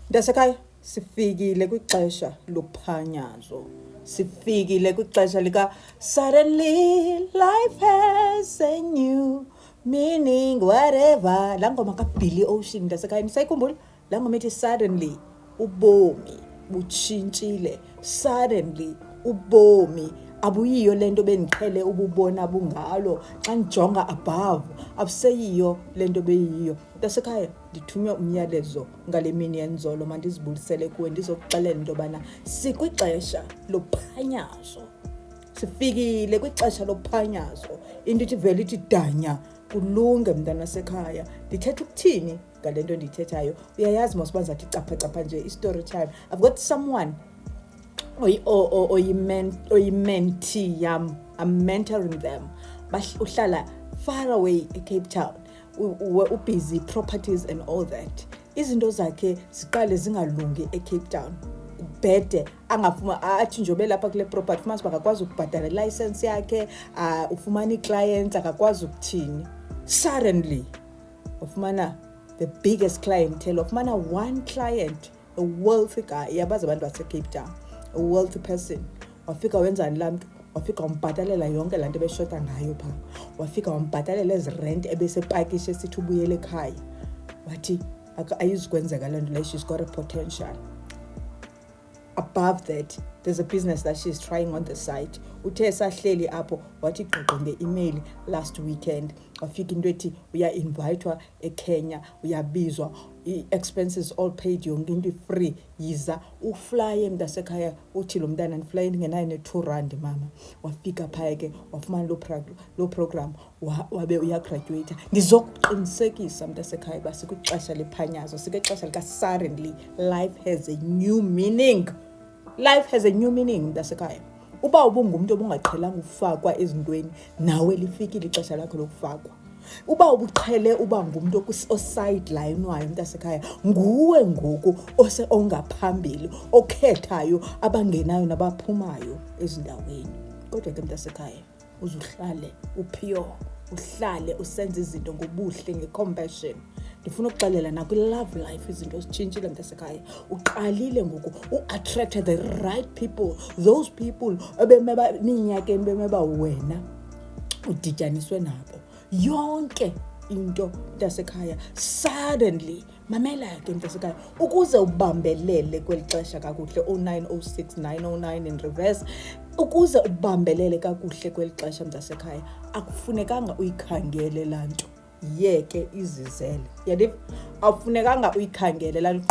Ndasekhaya sifikile kwixesha lophanyazo. Sifikile kwixesha lika suddenly life has a new meaning whatever. Laa ngoma kaBilly Ocean ndasekhaya nisayikhumbula? Laa ngoma ethi suddenly ubomi butshintshile. Suddenly ubomi abuyiyo lento bendiqhele ububona bungalo xa ndijonga above, abuseyiyo lento beyiyo. Ndasekhaya ndithunywe umyalezo ngale mini yenzolo, mandizibulisele kuwe ndizokuxelela into yobana sikwixesha lophanyazo. Sifikile kwixesha lophanyazo. Into ithi vele ithi danya kulunge mntanasekhaya. Ndithetha ukuthini ngale nto ndiyithethayo? Uyayazi mos uba ndizathi capha nje i-story time. I've got someone oyi-mentee yam. I'm mentoring them. Uhlala far away eCape Town. Busy properties and all that. Izinto zakhe ziqale zingalungi eCape Town. Bede angafuma athi njobe lapha kule property ufumana uba akakwazi ukubhatala license yakhe, ufumana iclients akakwazi ukuthini. Suddenly ufumana the biggest clientele, ufumana one client, a wealthy guy. Yabazi abantu baseCape Town, a wealthy person. Wafika wenzani laa mntu? Wafika wambhatalela yonke laa nto ebeshota ngayo phaa. Wafika wambhatalela ezi rent ebesepakishe esithi ubuyele ekhaya. Wathi ayizukwenzeka laa nto leyo, she's got a potential. Above that, there's a business that she's trying on the side. Uthe sahleli apho wathi gqogqo nge-email last weekend. Wafika into ethi uya-invitwa eKenya, uyabizwa, i-expenses all paid, yonke into free. Yiza uflaye mntasekhaya, uthi lo mntana ndiflaye ndingenayo ne-R2 mama. Wafika phaya ke wafumana lo program wabe uyagraduate. Ndizokuqinisekisa mntasekhaya uba sikwixesha lephanyazo, sikwixesha lika-suddenly life has a new meaning. Life has a new meaning mntasekhaya. Uba ubungumntu obungaqhelanga ufakwa ezintweni, nawe lifikile ixesha lakho lokufakwa. Uba ubuqhele uba ngumntu osideline-wayo mntasekhaya, nguwe ngoku ongaphambili, okhethayo abangenayo nabaphumayo ezindaweni. Kodwa ke mntasekhaya, uzuhlale upure, uhlale usenza izinto ngobuhle, nge-compassion. Ndifuna ukuxelela nakwi-love life izinto zitshintshile mntasekhaya. Uqalile ngoku u-attract the right people, those people ebemeba ninyakeni bemeba wena udityaniswe nabo. Yonke into mntasekhaya suddenly, mamela ke mntasekhaya, ukuze ubambelele kweli xesha kakuhle 0906 909 in reverse, ukuze ubambelele kakuhle kweli xesha mntasekhaya, akufunekanga uyikhangele laa nto, yeke izizele. Yadiva? Akufunekanga uyikhangele laa nto.